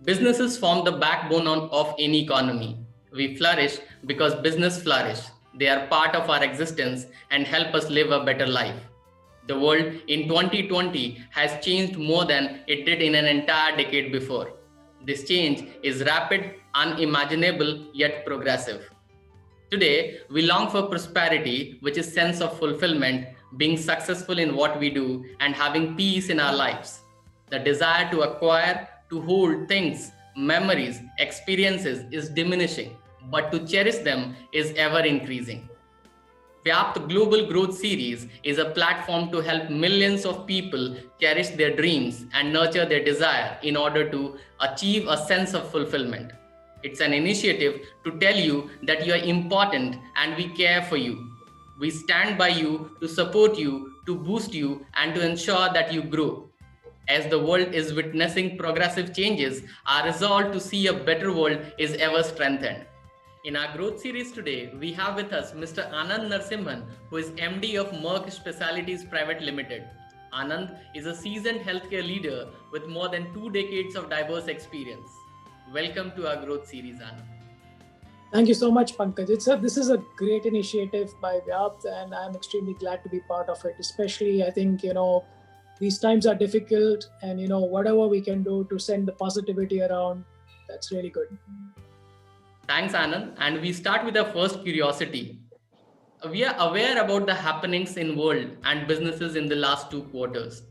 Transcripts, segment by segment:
Businesses form the backbone of any economy. We flourish because business flourish. They are part of our existence and help us live a better life. The world in 2020 has changed more than it did in an entire decade before. This change is rapid, unimaginable, yet progressive. Today, we long for prosperity, which is sense of fulfillment, being successful in what we do, and having peace in our lives. The desire to acquire, to hold things, memories, experiences is diminishing, but to cherish them is ever increasing. Vyapt Global Growth Series is a platform to help millions of people cherish their dreams and nurture their desire in order to achieve a sense of fulfillment. It's an initiative to tell you that you are important and we care for you. We stand by you to support you, to boost you, and to ensure that you grow. As the world is witnessing progressive changes, our resolve to see a better world is ever strengthened. In our growth series today, we have with us Mr. Anand Narsimhan, who is MD of Merck Specialties Private Limited. Anand is a seasoned healthcare leader with more than 2 decades of diverse experience. Welcome to our growth series, Anand. Thank you so much, Pankaj. This is a great initiative by Vyapt, and I'm extremely glad to be part of it. Especially, I think, these times are difficult, and, whatever we can do to send the positivity around, that's really good. Thanks, Anand. And we start with our first curiosity. We are aware about the happenings in world and businesses in the last 2 quarters,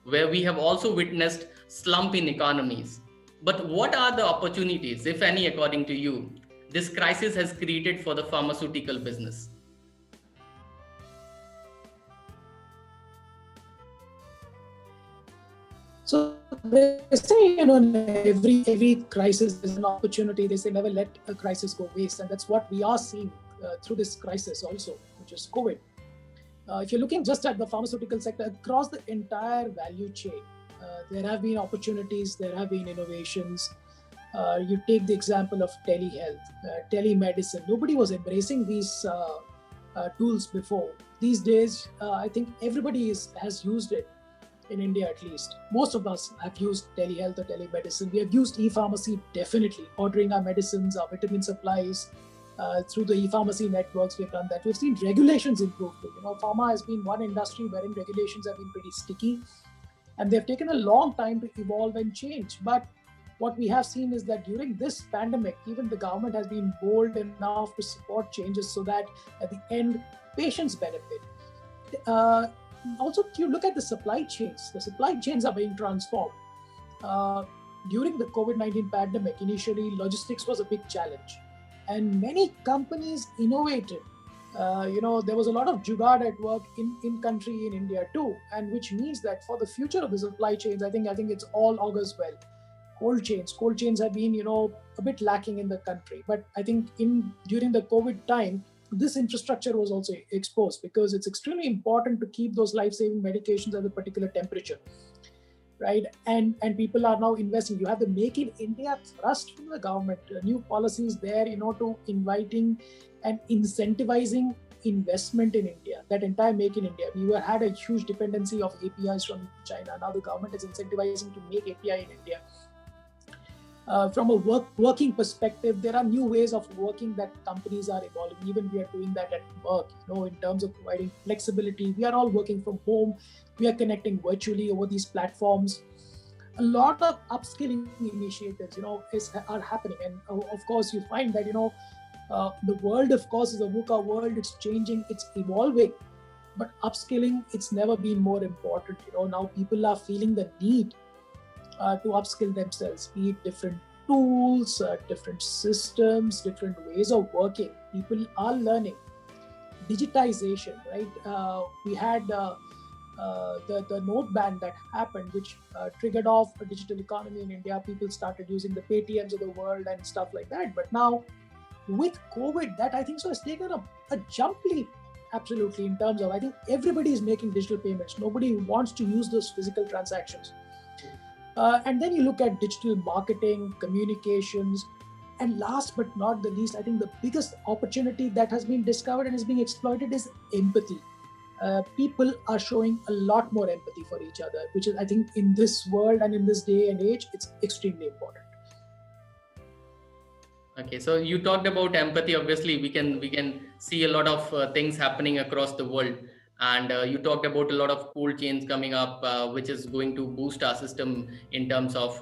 where we have also witnessed slump in economies. But what are the opportunities, if any, according to you, this crisis has created for the pharmaceutical business? So they say, every crisis is an opportunity. They say never let a crisis go waste, and that's what we are seeing through this crisis also, which is COVID. If you're looking just at the pharmaceutical sector across the entire value chain, there have been opportunities, there have been innovations. You take the example of telehealth, telemedicine. Nobody was embracing these tools before. These days, I think everybody has used it. In India, at least, most of us have used telehealth or telemedicine. We have used e-pharmacy, definitely, ordering our medicines, our vitamin supplies through the e-pharmacy networks. We've done that. We've seen regulations improve too. Pharma has been one industry wherein regulations have been pretty sticky, and they've taken a long time to evolve and change. But what we have seen is that during this pandemic, even the government has been bold enough to support changes so that at the end, patients benefit. Also, you look at the supply chains are being transformed. During the COVID-19 pandemic, initially logistics was a big challenge, and many companies innovated. There was a lot of jugaad at work in country in India too, and which means that for the future of the supply chains, I think it's all augurs well. Cold chains have been a bit lacking in the country, but I think during the COVID time, this infrastructure was also exposed because it's extremely important to keep those life-saving medications at a particular temperature, right? And people are now investing. You have the Make in India thrust from the government, new policies there, to inviting and incentivizing investment in India. That entire Make in India, we had a huge dependency of APIs from China. Now the government is incentivizing to make API in India. From a working perspective, there are new ways of working that companies are evolving. Even we are doing that at work, in terms of providing flexibility. We are all working from home. We are connecting virtually over these platforms. A lot of upskilling initiatives, are happening. And of course, you find that, the world, of course, is a VUCA world. It's changing, it's evolving. But upskilling, it's never been more important. Now people are feeling the need to upskill themselves, be it different tools, different systems, different ways of working. People are learning. Digitization, right? We had the note ban that happened, which triggered off a digital economy in India. People started using the Paytms of the world and stuff like that. But now, with COVID, that I think so has taken a jump leap, absolutely, in terms of, I think everybody is making digital payments. Nobody wants to use those physical transactions. And then you look at digital marketing, communications, and last but not the least, I think the biggest opportunity that has been discovered and is being exploited is empathy. People are showing a lot more empathy for each other, which is, I think, in this world and in this day and age, it's extremely important. Okay, so you talked about empathy. Obviously, we can see a lot of things happening across the world, and you talked about a lot of cold chains coming up, which is going to boost our system in terms of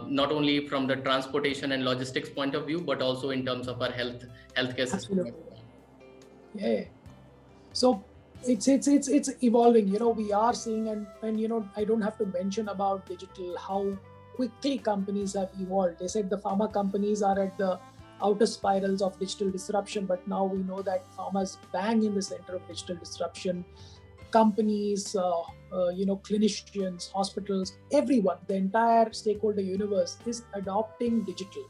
not only from the transportation and logistics point of view, but also in terms of our healthcare system as Absolutely. well. Yeah. So it's evolving. We are seeing, and I don't have to mention about digital, how quickly companies have evolved. They said the pharma companies are at the outer spirals of digital disruption, but now we know that pharma is bang in the center of digital disruption. Companies, clinicians, hospitals, everyone, the entire stakeholder universe is adopting digital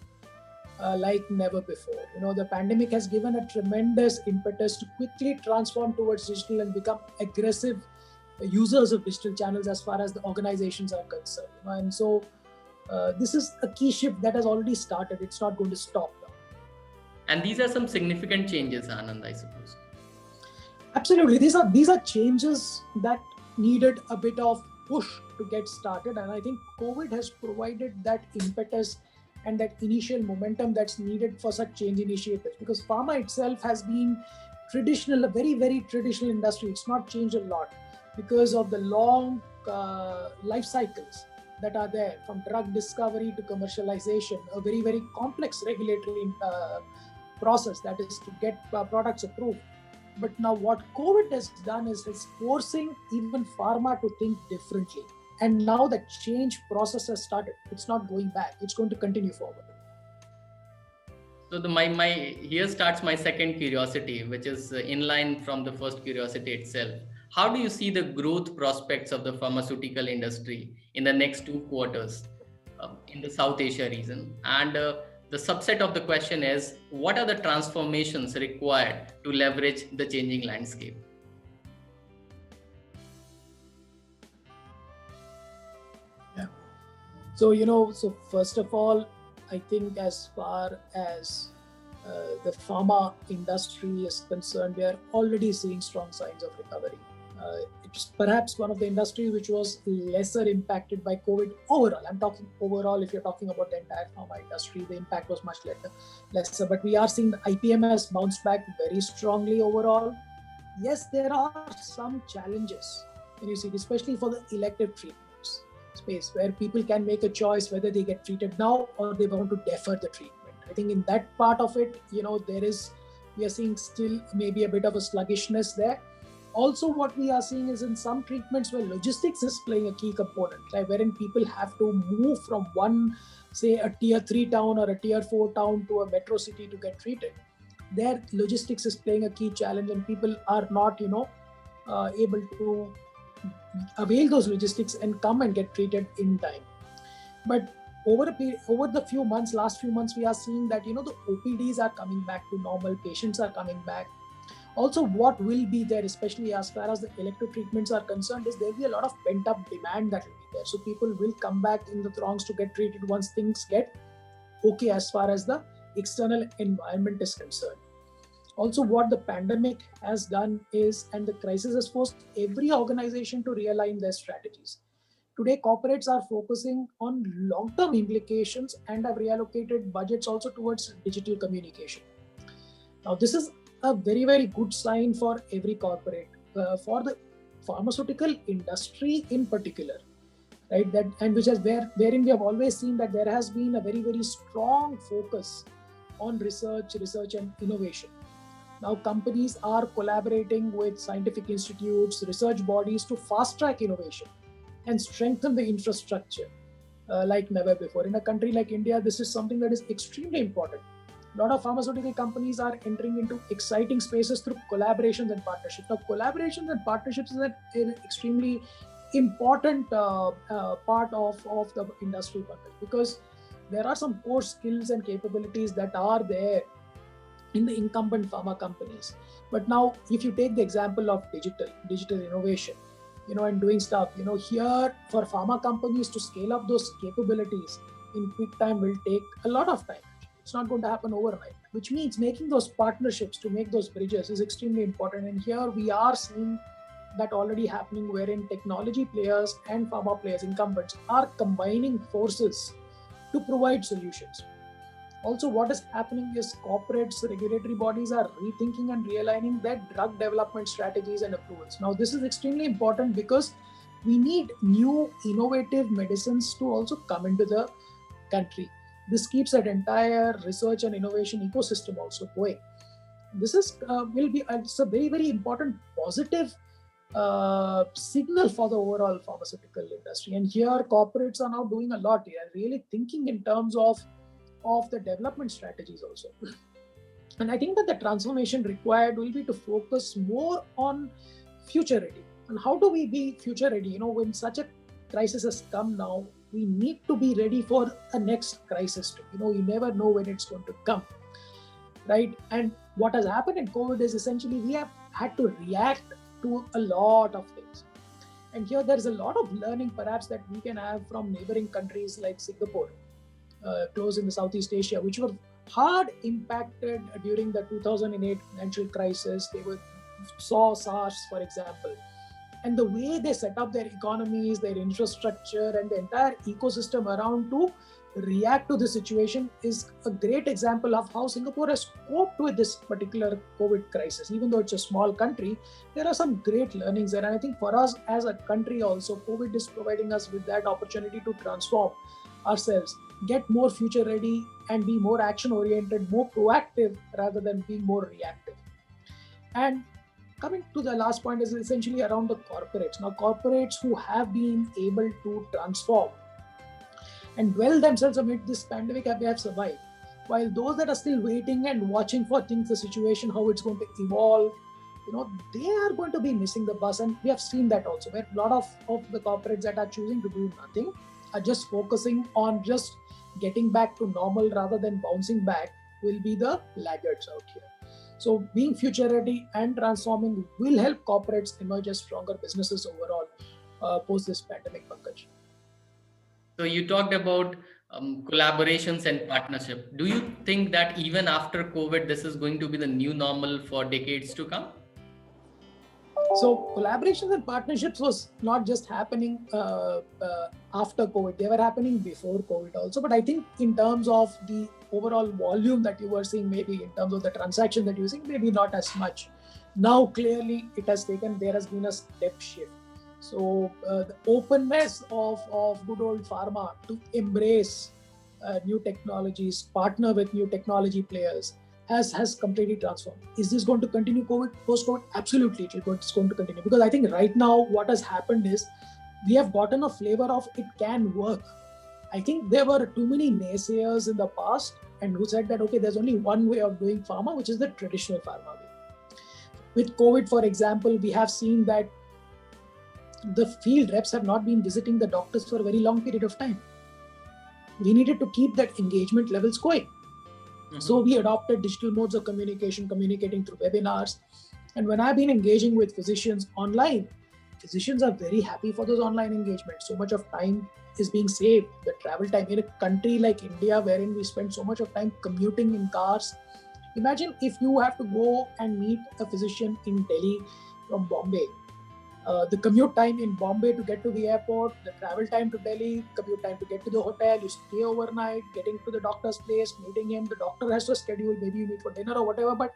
like never before. The pandemic has given a tremendous impetus to quickly transform towards digital and become aggressive users of digital channels as far as the organizations are concerned. And so this is a key shift that has already started. It's not going to stop now. And these are some significant changes, Anand, I suppose. Absolutely, these are changes that needed a bit of push to get started, and I think COVID has provided that impetus and that initial momentum that's needed for such change initiatives. Because pharma itself has been traditional, a very very traditional industry. It's not changed a lot because of the long life cycles that are there, from drug discovery to commercialization, a very very complex regulatory process that is to get products approved. But now what COVID has done is it's forcing even pharma to think differently. And now the change process has started. It's not going back. It's going to continue forward. So my here starts my second curiosity, which is in line from the first curiosity itself. How do you see the growth prospects of the pharmaceutical industry in the next 2 quarters in the South Asia region? And the subset of the question is, what are the transformations required to leverage the changing landscape? Yeah. So first of all, I think as far as the pharma industry is concerned, we are already seeing strong signs of recovery. It's perhaps one of the industries which was lesser impacted by COVID overall. I'm talking overall. If you're talking about the entire pharma industry, the impact was much lesser. But we are seeing the IPM has bounced back very strongly overall. Yes, there are some challenges when you see it, especially for the elective treatments space, where people can make a choice whether they get treated now or they want to defer the treatment. I think in that part of it, we are seeing still maybe a bit of a sluggishness there. Also, what we are seeing is in some treatments where logistics is playing a key component, like wherein people have to move from one, say, a tier 3 town or a tier 4 town to a metro city to get treated. Their logistics is playing a key challenge, and people are not, able to avail those logistics and come and get treated in time. But over the last few months, we are seeing that the OPDs are coming back to normal, patients are coming back. Also, what will be there, especially as far as the elective treatments are concerned, is there will be a lot of pent up demand that will be there. So people will come back in the throngs to get treated once things get okay as far as the external environment is concerned. Also, what the pandemic has done is, and the crisis has forced every organization to realign their strategies. Today, corporates are focusing on long term implications and have reallocated budgets also towards digital communication. Now, this is a very, very good sign for every corporate, for the pharmaceutical industry in particular, right? That, and which has wherein we have always seen that there has been a very, very strong focus on research and innovation. Now, companies are collaborating with scientific institutes, research bodies to fast track innovation and strengthen the infrastructure like never before. In a country like India, this is something that is extremely important. A lot of pharmaceutical companies are entering into exciting spaces through collaborations and partnerships. Now, collaborations and partnerships is an extremely important part of the industry bucket, because there are some core skills and capabilities that are there in the incumbent pharma companies. But now, if you take the example of digital innovation, and doing stuff, here for pharma companies to scale up those capabilities in quick time will take a lot of time. It's not going to happen overnight, which means making those partnerships to make those bridges is extremely important. And here we are seeing that already happening, wherein technology players and pharma players, incumbents, are combining forces to provide solutions. Also, what is happening is corporates, regulatory bodies are rethinking and realigning their drug development strategies and approvals. Now, this is extremely important because we need new innovative medicines to also come into the country. This keeps that entire research and innovation ecosystem also going. This is will be it's a very very important positive signal for the overall pharmaceutical industry. And here, corporates are now doing a lot. They are really thinking in terms of the development strategies also. And I think that the transformation required will be to focus more on future ready. And how do we be future ready? When such a crisis has come now, we need to be ready for the next crisis too. You never know when it's going to come, right? And what has happened in COVID is essentially we have had to react to a lot of things. And here there is a lot of learning perhaps that we can have from neighboring countries like Singapore, close in the Southeast Asia, which were hard impacted during the 2008 financial crisis. They saw SARS, for example. And the way they set up their economies, their infrastructure, and the entire ecosystem around to react to the situation is a great example of how Singapore has coped with this particular COVID crisis. Even though it's a small country, there are some great learnings there. And I think for us as a country also, COVID is providing us with that opportunity to transform ourselves, get more future ready, and be more action oriented, more proactive rather than being more reactive. And coming to the last point is essentially around the corporates. Now, corporates who have been able to transform and dwell themselves amid this pandemic have survived. While those that are still waiting and watching for things, the situation, how it's going to evolve, they are going to be missing the bus. And we have seen that also, where a lot of the corporates that are choosing to do nothing are just focusing on just getting back to normal rather than bouncing back will be the laggards out here. So being future ready and transforming will help corporates emerge as stronger businesses overall post this pandemic, Pankaj. So you talked about collaborations and partnership. Do you think that even after COVID, this is going to be the new normal for decades to come? So collaborations and partnerships was not just happening after COVID. They were happening before COVID also. But I think in terms of the overall volume that you were seeing, maybe in terms of the transaction that you're seeing, maybe not as much. Now, clearly, there has been a step shift. So the openness of good old pharma to embrace new technologies, partner with new technology players, has completely transformed. Is this going to continue post-COVID? Absolutely, it's going to continue. Because I think right now what has happened is we have gotten a flavor of it can work. I think there were too many naysayers in the past and who said that, okay, there's only one way of doing pharma, which is the traditional pharma way. With COVID, for example, we have seen that the field reps have not been visiting the doctors for a very long period of time. We needed to keep that engagement levels going. Mm-hmm. So we adopted digital modes of communication, communicating through webinars. And when I've been engaging with physicians online, physicians are very happy for those online engagements. So much of time is being saved. The travel time in a country like India, wherein we spend so much of time commuting in cars. Imagine if you have to go and meet a physician in Delhi from Bombay. The commute time in Bombay to get to the airport, the travel time to Delhi, commute time to get to the hotel, you stay overnight, getting to the doctor's place, meeting him, the doctor has to schedule, maybe you meet for dinner or whatever, but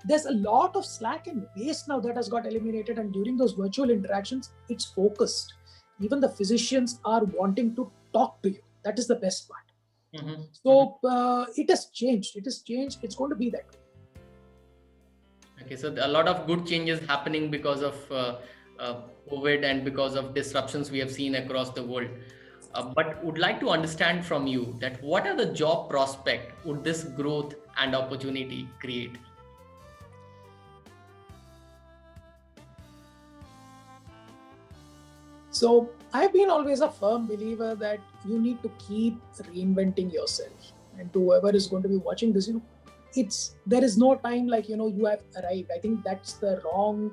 there's a lot of slack and waste now that has got eliminated, and during those virtual interactions, it's focused. Even the physicians are wanting to talk to you. That is the best part. Mm-hmm. So it has changed. It's going to be that way. Okay, so a lot of good changes happening because of COVID and because of disruptions we have seen across the world. But would like to understand from you that what are the job prospect would this growth and opportunity create? So I've been always a firm believer that you need to keep reinventing yourself. And to whoever is going to be watching this, there is no time like you have arrived. I think that's the wrong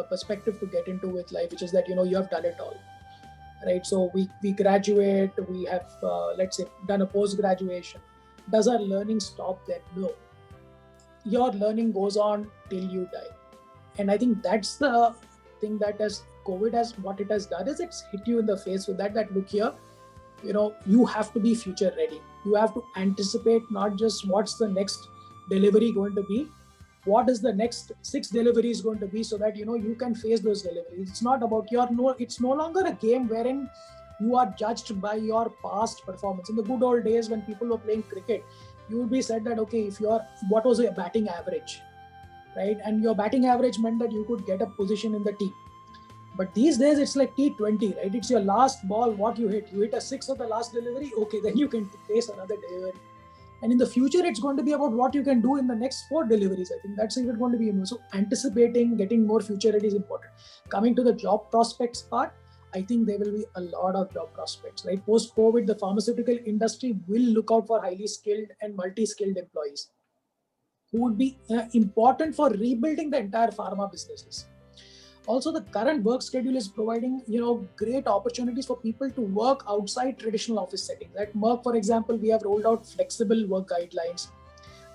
perspective to get into with life, which is that you have done it all, right? So we graduate, we have let's say done a post graduation. Does our learning stop there? No, your learning goes on till you die. And I think that's the thing that COVID what it has done is it's hit you in the face with that look here, you have to be future ready. You have to anticipate not just what's the next delivery going to be, what is the next 6 deliveries going to be, so that you can face those deliveries. It's not about it's no longer a game wherein you are judged by your past performance. In the good old days when people were playing cricket, you would be said that, okay, what was your batting average, right? And your batting average meant that you could get a position in the team. But these days it's like T20, right? It's your last ball, what you hit a six of the last delivery, okay, then you can face another delivery. And in the future, it's going to be about what you can do in the next 4 deliveries. I think that's even going to be more. So anticipating, getting more future ready is important. Coming to the job prospects part, I think there will be a lot of job prospects, right? Post-COVID, the pharmaceutical industry will look out for highly skilled and multi-skilled employees who would be important for rebuilding the entire pharma businesses. Also, the current work schedule is providing, great opportunities for people to work outside traditional office settings. At Merck, for example, we have rolled out flexible work guidelines.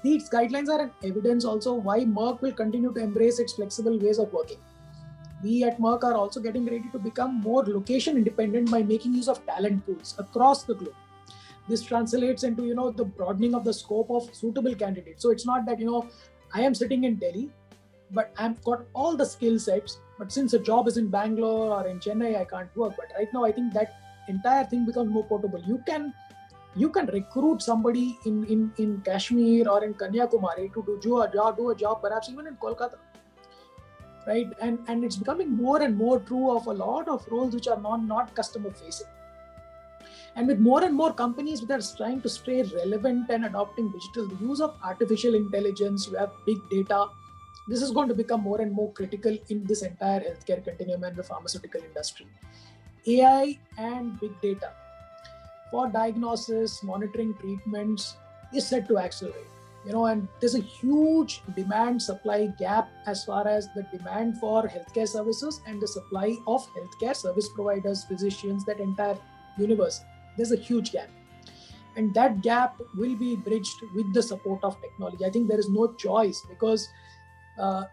These guidelines are an evidence also why Merck will continue to embrace its flexible ways of working. We at Merck are also getting ready to become more location independent by making use of talent pools across the globe. This translates into, the broadening of the scope of suitable candidates. So it's not that, I am sitting in Delhi, but I've got all the skill sets, but since a job is in Bangalore or in Chennai, I can't work. But right now, I think that entire thing becomes more portable. You can recruit somebody in Kashmir or in Kanyakumari to do a job, perhaps even in Kolkata, right? And it's becoming more and more true of a lot of roles which are not customer facing. And with more and more companies that are trying to stay relevant and adopting digital, the use of artificial intelligence, you have big data. This is going to become more and more critical in this entire healthcare continuum and the pharmaceutical industry. AI and big data for diagnosis, monitoring, treatments is set to accelerate. And there's a huge demand-supply gap as far as the demand for healthcare services and the supply of healthcare service providers, physicians, that entire universe. There's a huge gap. And that gap will be bridged with the support of technology. I think there is no choice, because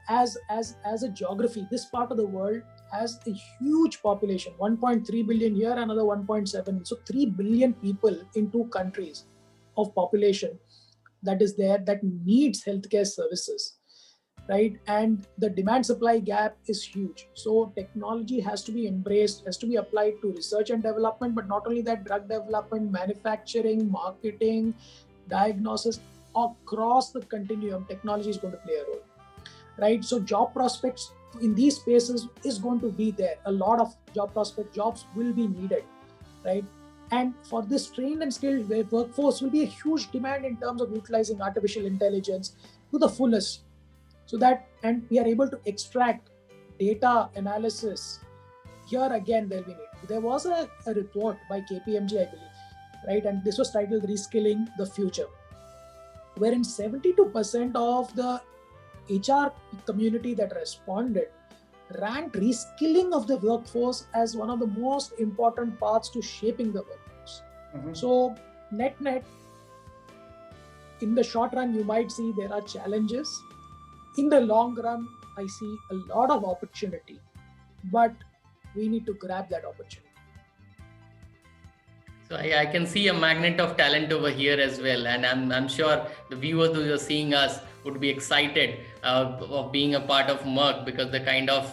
as a geography, this part of the world has a huge population, 1.3 billion here, another 1.7. So 3 billion people in 2 countries of population that is there that needs healthcare services, right? And the demand supply gap is huge. So technology has to be embraced, has to be applied to research and development, but not only that, drug development, manufacturing, marketing, diagnosis, across the continuum, technology is going to play a role. Right, so job prospects in these spaces is going to be there. A lot of jobs will be needed, right? And for this trained and skilled workforce will be a huge demand in terms of utilizing artificial intelligence to the fullest, so that, and we are able to extract data analysis. Here again, there will be need. There was a report by KPMG, I believe, right? And this was titled Reskilling the Future, wherein 72% of the HR community that responded ranked reskilling of the workforce as one of the most important parts to shaping the workforce. Mm-hmm. So net, in the short run, you might see there are challenges. In the long run, I see a lot of opportunity, but we need to grab that opportunity. So I can see a magnet of talent over here as well, and I'm sure the viewers who are seeing us would be excited of being a part of Merck, because the kind of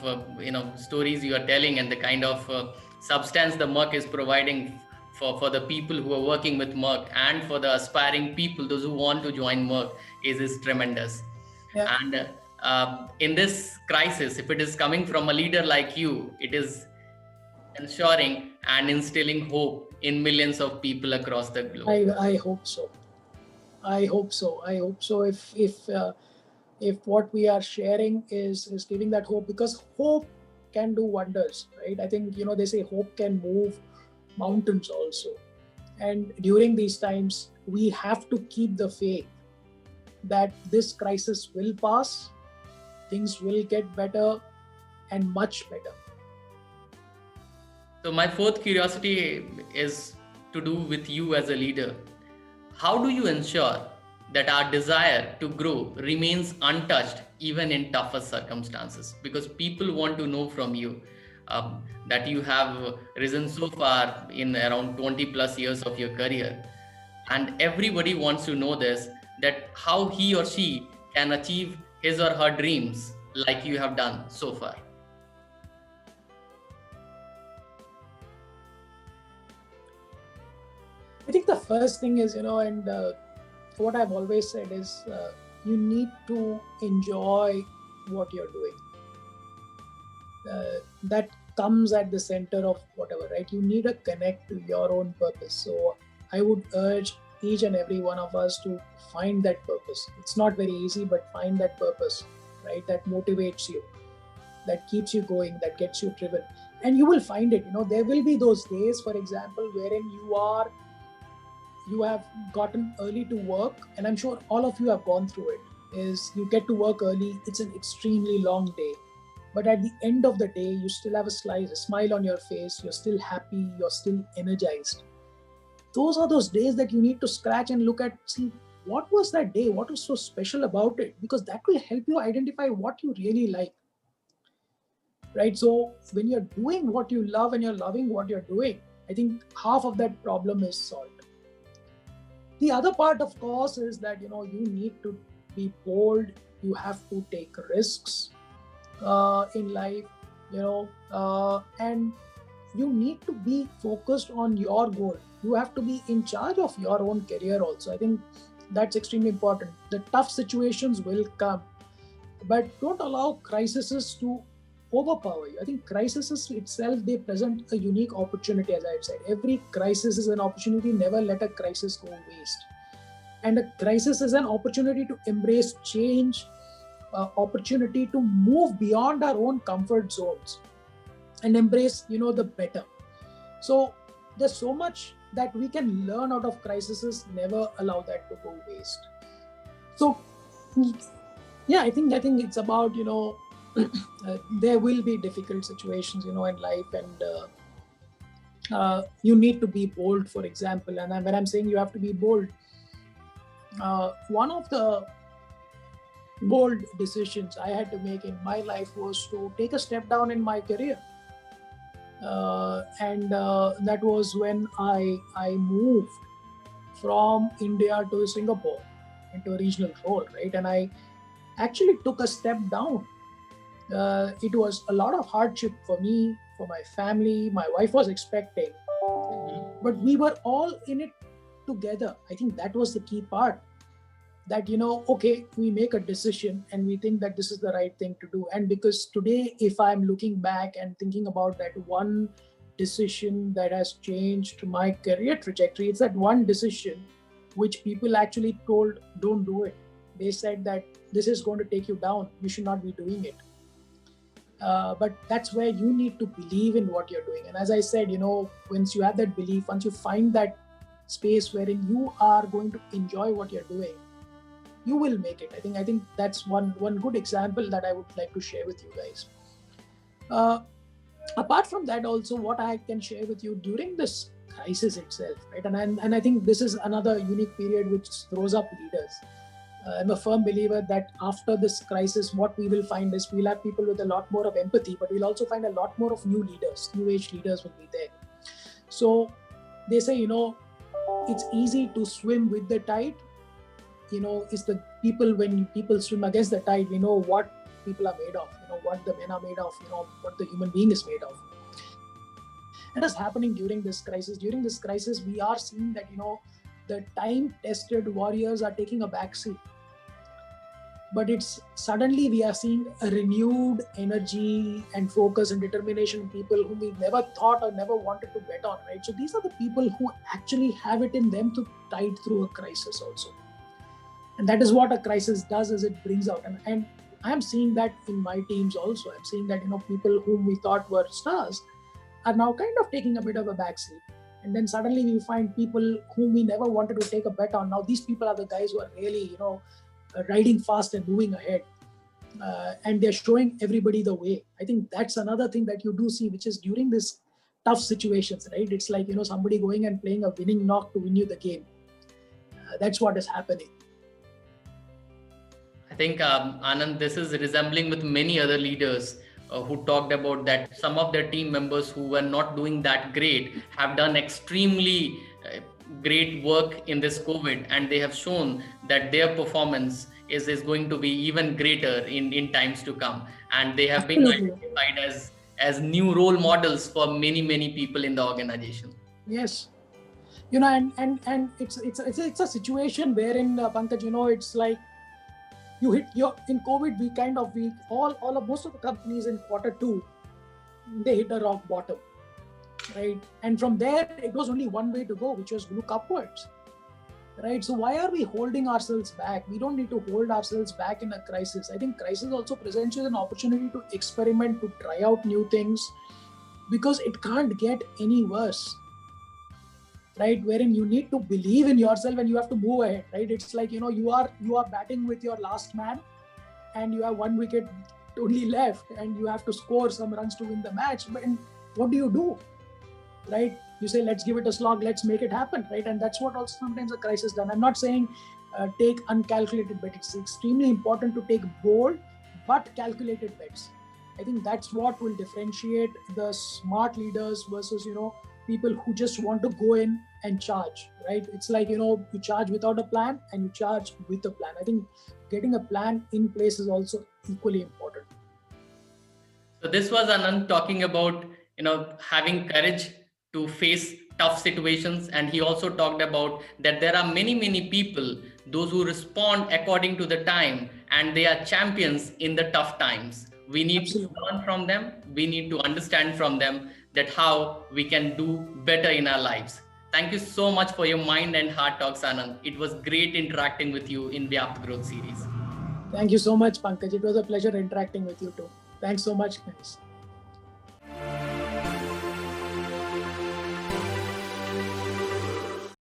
stories you are telling and the kind of substance the Merck is providing for the people who are working with Merck and for the aspiring people, those who want to join Merck, is tremendous. Yeah. And in this crisis, if it is coming from a leader like you, it is ensuring and instilling hope in millions of people across the globe. I hope so. I hope so. If what we are sharing is giving that hope, because hope can do wonders, right? I think, they say hope can move mountains also. And during these times, we have to keep the faith that this crisis will pass, things will get better and much better. So my fourth curiosity is to do with you as a leader. How do you ensure that our desire to grow remains untouched even in tougher circumstances? Because people want to know from you, that you have risen so far in around 20 plus years of your career. And everybody wants to know this, that how he or she can achieve his or her dreams like you have done so far. I think the first thing is, and what I've always said is you need to enjoy what you're doing. That comes at the center of whatever, right? You need to connect to your own purpose. So I would urge each and every one of us to find that purpose. It's not very easy, but find that purpose, right? That motivates you, that keeps you going, that gets you driven. And you will find it. There will be those days, for example, wherein you have gotten early to work, and I'm sure all of you have gone through it, is you get to work early, it's an extremely long day, but at the end of the day you still have a smile on your face, you're still happy, you're still energized. Those are those days that you need to scratch and look at, see what was that day, what was so special about it, because that will help you identify what you really like, right? So when you're doing what you love and you're loving what you're doing, I think half of that problem is solved. The other part, of course, is that you need to be bold. You have to take risks in life, and you need to be focused on your goal. You have to be in charge of your own career also. I think that's extremely important. The tough situations will come, but don't allow crises to overpower you. I think crises itself, they present a unique opportunity. As I've said, every crisis is an opportunity. Never let a crisis go waste. And a crisis is an opportunity to embrace change, opportunity to move beyond our own comfort zones and embrace the better. So there's so much that we can learn out of crises. Never allow that to go waste. So yeah, I think it's about there will be difficult situations in life, and you need to be bold, for example. And when I'm saying you have to be bold, one of the bold decisions I had to make in my life was to take a step down in my career, and that was when I moved from India to Singapore into a regional role, right? And I actually took a step down. It was a lot of hardship for me, for my family. My wife was expecting, but we were all in it together. I think that was the key part. That okay, we make a decision and we think that this is the right thing to do. And because today, if I'm looking back and thinking about that one decision that has changed my career trajectory, it's that one decision which people actually told, don't do it. They said that this is going to take you down, you should not be doing it. But that's where you need to believe in what you're doing. And as I said, once you have that belief, once you find that space wherein you are going to enjoy what you're doing, you will make it. I think that's one good example that I would like to share with you guys. Apart from that, also what I can share with you during this crisis itself, right? And I think this is another unique period which throws up leaders. I'm a firm believer that after this crisis, what we will find is we'll have people with a lot more of empathy, but we'll also find a lot more of new leaders, new age leaders will be there. So they say, it's easy to swim with the tide. It's the people, when people swim against the tide, we know what people are made of, what the men are made of, what the human being is made of. And that's happening during this crisis. During this crisis, we are seeing that, the time-tested warriors are taking a backseat. But it's suddenly we are seeing a renewed energy and focus and determination in people whom we never thought or never wanted to bet on, right? So these are the people who actually have it in them to tide through a crisis also. And that is what a crisis does, is it brings out. And I'm seeing that in my teams also. I'm seeing that, people whom we thought were stars are now kind of taking a bit of a backseat. And then suddenly we find people whom we never wanted to take a bet on. Now these people are the guys who are really, riding fast and moving ahead. And they're showing everybody the way. I think that's another thing that you do see, which is during this tough situations, right? It's like, somebody going and playing a winning knock to win you the game. That's what is happening. I think, Anand, this is resembling with many other leaders who talked about that some of their team members who were not doing that great have done extremely great work in this COVID, and they have shown that their performance is going to be even greater in times to come. And they have been Absolutely. identified as new role models for many people in the organization. Yes. And it's a situation wherein Pankaj, it's like you hit your in COVID. We all of most of the companies in Q2 they hit a rock bottom, right? And from there it was only one way to go, which was look upwards, right? So why are we holding ourselves back? We don't need to hold ourselves back in a crisis. I think crisis also presents you an opportunity to experiment, to try out new things, because it can't get any worse, right? Wherein you need to believe in yourself and you have to move ahead, right? It's like, you are batting with your last man and you have one wicket only left and you have to score some runs to win the match. But what do, right? You say, let's give it a slog, let's make it happen, right? And that's what also sometimes a crisis done. I'm not saying take uncalculated bets. It's extremely important to take bold but calculated bets. I think that's what will differentiate the smart leaders versus, people who just want to go in and charge, right? It's like, you charge without a plan and you charge with a plan. I think getting a plan in place is also equally important. So this was Anand talking about, having courage to face tough situations. And he also talked about that there are many people, those who respond according to the time, and they are champions in the tough times. We need Absolutely. to learn from them. We need to understand from them that how we can do better in our lives. Thank you so much for your mind and heart talks, Anand. It was great interacting with you in Vyapt Growth series. Thank you so much, Pankaj. It was a pleasure interacting with you too. Thanks so much, guys.